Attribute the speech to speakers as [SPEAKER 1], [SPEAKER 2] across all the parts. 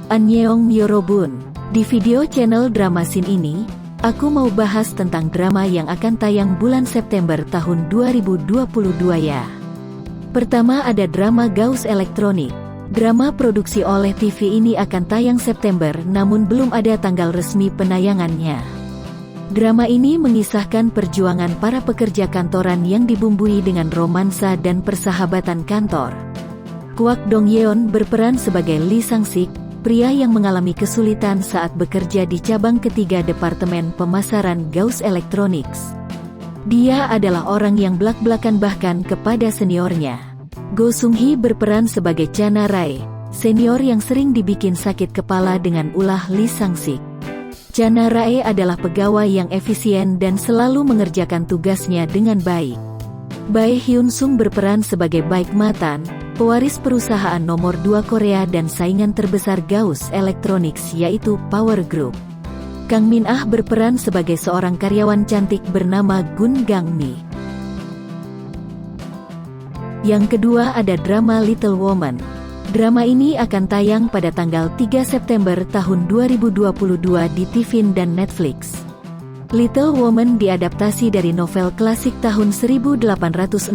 [SPEAKER 1] Annyeong Yorobun. Di video channel Drama Scene ini, aku mau bahas tentang drama yang akan tayang bulan September tahun 2022 ya. Pertama ada drama Ghost Electronic. Drama produksi oleh TV ini akan tayang September namun belum ada tanggal resmi penayangannya. Drama ini mengisahkan perjuangan para pekerja kantoran yang dibumbui dengan romansa dan persahabatan kantor. Kwak Dong Yeon berperan sebagai Lee Sang-sik, pria yang mengalami kesulitan saat bekerja di cabang ketiga Departemen Pemasaran Ghost Electronics. Dia adalah orang yang belak-belakan bahkan kepada seniornya. Go Sung-hee berperan sebagai Chana Rae, senior yang sering dibikin sakit kepala dengan ulah Lee Sang-sik. Chana Rae adalah pegawai yang efisien dan selalu mengerjakan tugasnya dengan baik. Bae Hyun Sung berperan sebagai Baek Matan, pewaris perusahaan nomor 2 Korea dan saingan terbesar Ghost Electronics yaitu Power Group. Kang Min Ah berperan sebagai seorang karyawan cantik bernama Gun Gang Mi. Yang kedua ada drama Little Woman. Drama ini akan tayang pada tanggal 3 September tahun 2022 di TVN dan Netflix. Little Woman diadaptasi dari novel klasik tahun 1868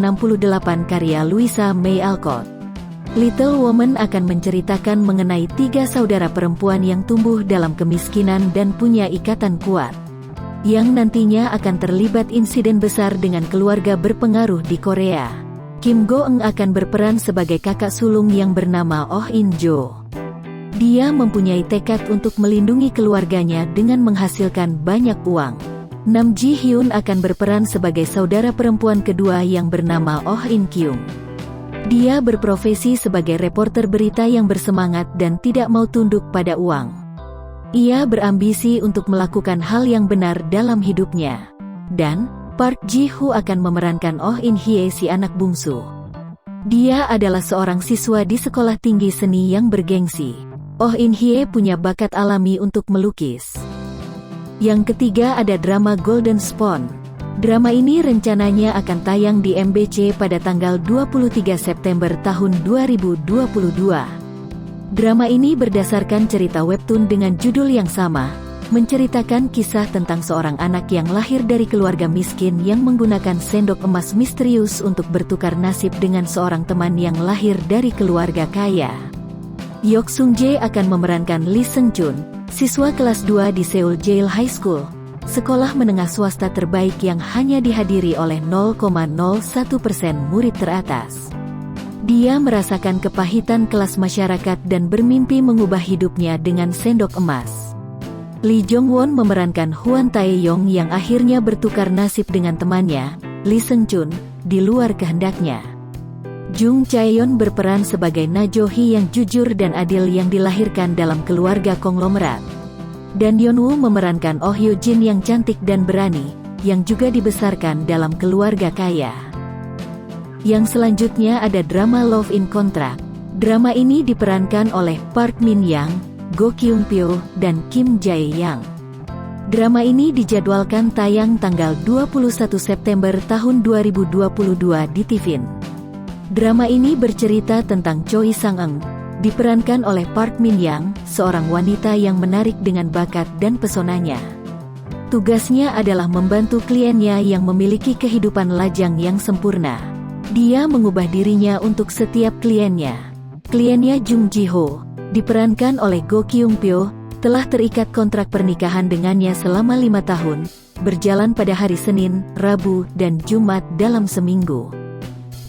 [SPEAKER 1] karya Louisa May Alcott. Little Woman akan menceritakan mengenai 3 saudara perempuan yang tumbuh dalam kemiskinan dan punya ikatan kuat, yang nantinya akan terlibat insiden besar dengan keluarga berpengaruh di Korea. Kim Go-eun akan berperan sebagai kakak sulung yang bernama Oh In-jo. Dia mempunyai tekad untuk melindungi keluarganya dengan menghasilkan banyak uang. Nam Ji-hyun akan berperan sebagai saudara perempuan kedua yang bernama Oh In-kyung. Dia berprofesi sebagai reporter berita yang bersemangat dan tidak mau tunduk pada uang. Ia berambisi untuk melakukan hal yang benar dalam hidupnya. Dan Park Ji-hoo akan memerankan Oh In-hye si anak bungsu. Dia adalah seorang siswa di sekolah tinggi seni yang bergengsi. Oh In-hye punya bakat alami untuk melukis. Yang ketiga ada drama Golden Spoon. Drama ini rencananya akan tayang di MBC pada tanggal 23 September tahun 2022. Drama ini berdasarkan cerita webtoon dengan judul yang sama, menceritakan kisah tentang seorang anak yang lahir dari keluarga miskin yang menggunakan sendok emas misterius untuk bertukar nasib dengan seorang teman yang lahir dari keluarga kaya. Yok Sung-jae akan memerankan Lee Seung-chun, siswa kelas 2 di Seoul Jail High School, sekolah menengah swasta terbaik yang hanya dihadiri oleh 0,01% murid teratas. Dia merasakan kepahitan kelas masyarakat dan bermimpi mengubah hidupnya dengan sendok emas. Lee Jong-won memerankan Hwan Tae-yong yang akhirnya bertukar nasib dengan temannya, Lee Seung-chun, di luar kehendaknya. Jung Chae-yeon berperan sebagai Na Jo-hee yang jujur dan adil yang dilahirkan dalam keluarga konglomerat. Dan Yeon-woo memerankan Oh Hyo-jin yang cantik dan berani, yang juga dibesarkan dalam keluarga kaya. Yang selanjutnya ada drama Love in Contract. Drama ini diperankan oleh Park Min-yang, Go Kyung-pyo, dan Kim Jae-yang. Drama ini dijadwalkan tayang tanggal 21 September tahun 2022 di TVN. Drama ini bercerita tentang Choi Sang-eun, diperankan oleh Park Min-yang, seorang wanita yang menarik dengan bakat dan pesonanya. Tugasnya adalah membantu kliennya yang memiliki kehidupan lajang yang sempurna. Dia mengubah dirinya untuk setiap kliennya. Kliennya Jung Ji-ho, diperankan oleh Go Kyung-pyo, telah terikat kontrak pernikahan dengannya selama 5 tahun, berjalan pada hari Senin, Rabu, dan Jumat dalam seminggu.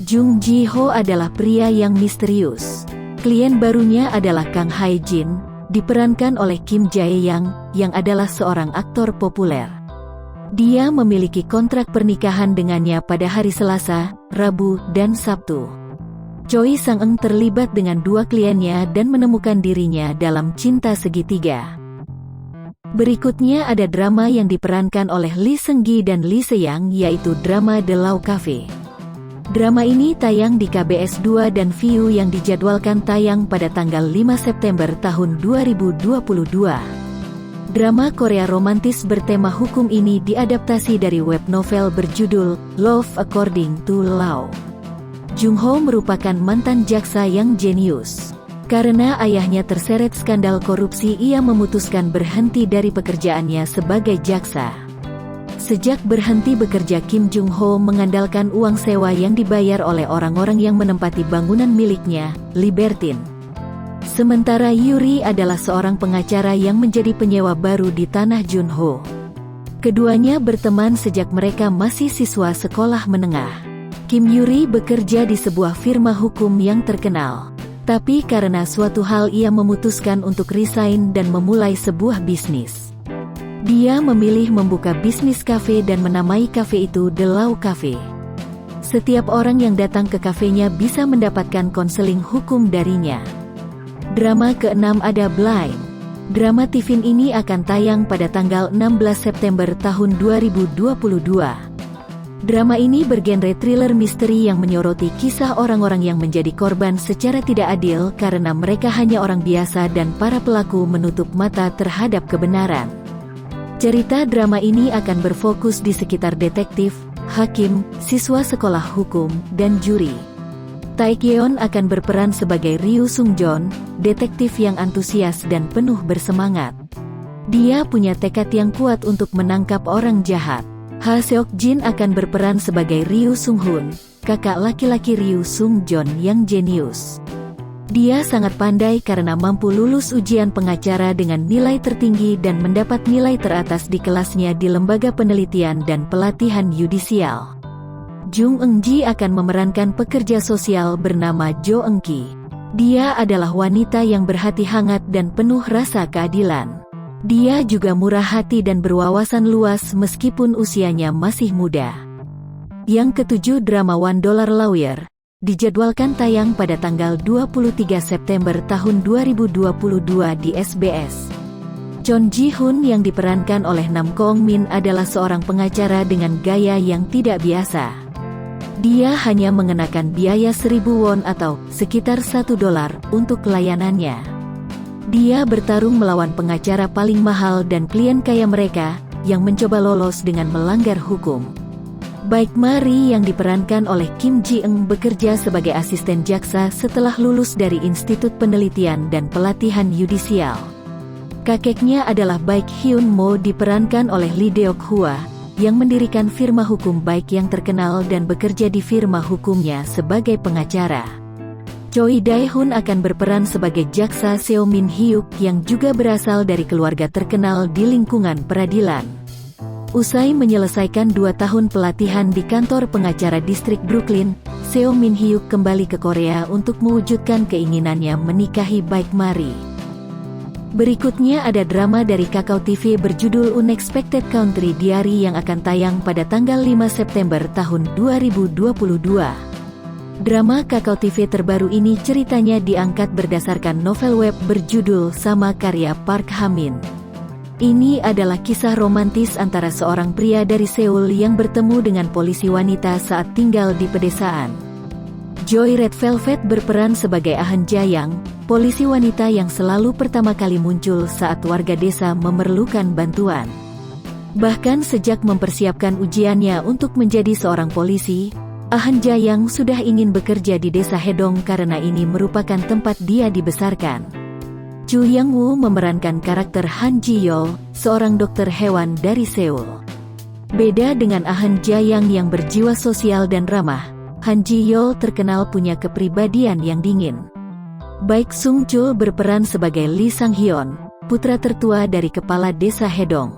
[SPEAKER 1] Jung Ji-ho adalah pria yang misterius. Klien barunya adalah Kang Hae-jin, diperankan oleh Kim Jae-yang, yang adalah seorang aktor populer. Dia memiliki kontrak pernikahan dengannya pada hari Selasa, Rabu, dan Sabtu. Choi Sang-eun terlibat dengan 2 kliennya dan menemukan dirinya dalam cinta segitiga. Berikutnya ada drama yang diperankan oleh Lee Seung-gi dan Lee Se-yang yaitu drama The Law Cafe. Drama ini tayang di KBS 2 dan Viu yang dijadwalkan tayang pada tanggal 5 September tahun 2022. Drama Korea romantis bertema hukum ini diadaptasi dari web novel berjudul Love According to Law. Jung Ho merupakan mantan jaksa yang jenius. Karena ayahnya terseret skandal korupsi, ia memutuskan berhenti dari pekerjaannya sebagai jaksa. Sejak berhenti bekerja, Kim Jung Ho mengandalkan uang sewa yang dibayar oleh orang-orang yang menempati bangunan miliknya, Libertine. Sementara Yuri adalah seorang pengacara yang menjadi penyewa baru di tanah Junho. Keduanya berteman sejak mereka masih siswa sekolah menengah. Kim Yuri bekerja di sebuah firma hukum yang terkenal. Tapi karena suatu hal ia memutuskan untuk resign dan memulai sebuah bisnis. Dia memilih membuka bisnis kafe dan menamai kafe itu The Law Cafe. Setiap orang yang datang ke kafenya bisa mendapatkan konseling hukum darinya. Drama ke-6 ada Blind. Drama Tiffin ini akan tayang pada tanggal 16 September tahun 2022. Drama ini bergenre thriller misteri yang menyoroti kisah orang-orang yang menjadi korban secara tidak adil karena mereka hanya orang biasa dan para pelaku menutup mata terhadap kebenaran. Cerita drama ini akan berfokus di sekitar detektif, hakim, siswa sekolah hukum, dan juri. Taekyeon akan berperan sebagai Ryu Sung-joon, detektif yang antusias dan penuh bersemangat. Dia punya tekad yang kuat untuk menangkap orang jahat. Ha Seok-jin akan berperan sebagai Ryu Sung-hoon, kakak laki-laki Ryu Sung-joon yang jenius. Dia sangat pandai karena mampu lulus ujian pengacara dengan nilai tertinggi dan mendapat nilai teratas di kelasnya di lembaga penelitian dan pelatihan yudisial. Jung Eun-ji akan memerankan pekerja sosial bernama Jo Eun-ki. Dia adalah wanita yang berhati hangat dan penuh rasa keadilan. Dia juga murah hati dan berwawasan luas meskipun usianya masih muda. Yang ketujuh, drama $1 Lawyer, dijadwalkan tayang pada tanggal 23 September tahun 2022 di SBS. Chon Ji-hoon yang diperankan oleh Nam Kong Min adalah seorang pengacara dengan gaya yang tidak biasa. Dia hanya mengenakan biaya 1.000 won atau sekitar $1 untuk layanannya. Dia bertarung melawan pengacara paling mahal dan klien kaya mereka, yang mencoba lolos dengan melanggar hukum. Baik Mari yang diperankan oleh Kim Ji-eung bekerja sebagai asisten jaksa setelah lulus dari Institut Penelitian dan Pelatihan Yudisial. Kakeknya adalah Baik Hyun Mo diperankan oleh Lee Deok-hwa, yang mendirikan firma hukum Baik yang terkenal dan bekerja di firma hukumnya sebagai pengacara. Choi Dae-hoon akan berperan sebagai jaksa Seo Min Hyuk yang juga berasal dari keluarga terkenal di lingkungan peradilan. Usai menyelesaikan 2 tahun pelatihan di kantor pengacara distrik Brooklyn, Seo Min Hyuk kembali ke Korea untuk mewujudkan keinginannya menikahi Baik Mari. Berikutnya ada drama dari Kakao TV berjudul Unexpected Country Diary yang akan tayang pada tanggal 5 September tahun 2022. Drama Kakao TV terbaru ini ceritanya diangkat berdasarkan novel web berjudul sama karya Park Ha-min. Ini adalah kisah romantis antara seorang pria dari Seoul yang bertemu dengan polisi wanita saat tinggal di pedesaan. Joy Red Velvet berperan sebagai Ahn Ja-yang, polisi wanita yang selalu pertama kali muncul saat warga desa memerlukan bantuan. Bahkan sejak mempersiapkan ujiannya untuk menjadi seorang polisi, Ahn Ja-yang sudah ingin bekerja di desa Hedong karena ini merupakan tempat dia dibesarkan. Chu Yang-woo memerankan karakter Han Ji-yeol, seorang dokter hewan dari Seoul. Beda dengan Ahn Ja-yang yang berjiwa sosial dan ramah, Han Ji-yeol terkenal punya kepribadian yang dingin. Baik Sung-chul berperan sebagai Lee Sang-hyun, putra tertua dari kepala desa Hedong.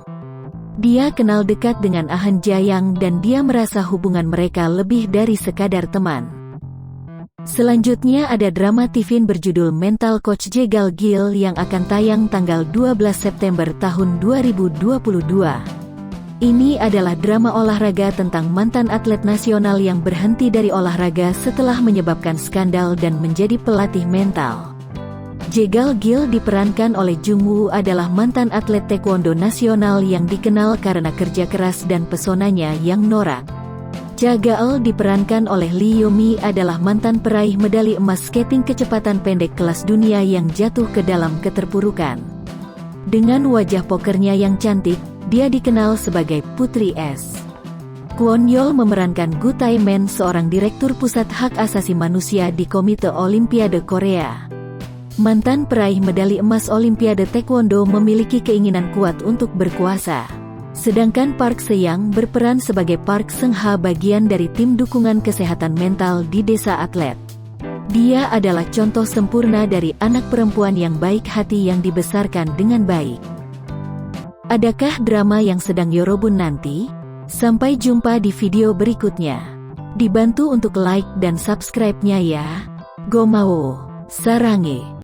[SPEAKER 1] Dia kenal dekat dengan Ahn Ja-yang dan dia merasa hubungan mereka lebih dari sekadar teman. Selanjutnya ada drama Tiffin berjudul Mental Coach Jegal Gil yang akan tayang tanggal 12 September tahun 2022. Ini adalah drama olahraga tentang mantan atlet nasional yang berhenti dari olahraga setelah menyebabkan skandal dan menjadi pelatih mental. Jegal Gil diperankan oleh Jung Woo adalah mantan atlet taekwondo nasional yang dikenal karena kerja keras dan pesonanya yang norak. Cha Gael diperankan oleh Lee Yo-mi adalah mantan peraih medali emas skating kecepatan pendek kelas dunia yang jatuh ke dalam keterpurukan. Dengan wajah pokernya yang cantik, dia dikenal sebagai Putri Es. Kwon Yeol memerankan Gu Tai-man, seorang direktur pusat hak asasi manusia di Komite Olimpiade Korea. Mantan peraih medali emas Olimpiade Taekwondo memiliki keinginan kuat untuk berkuasa. Sedangkan Park Se-young berperan sebagai Park Seung-ha, bagian dari tim dukungan kesehatan mental di desa atlet. Dia adalah contoh sempurna dari anak perempuan yang baik hati yang dibesarkan dengan baik. Adakah drama yang sedang Yorobun nanti? Sampai jumpa di video berikutnya. Dibantu untuk like dan subscribe-nya ya. Gomawo, sarange.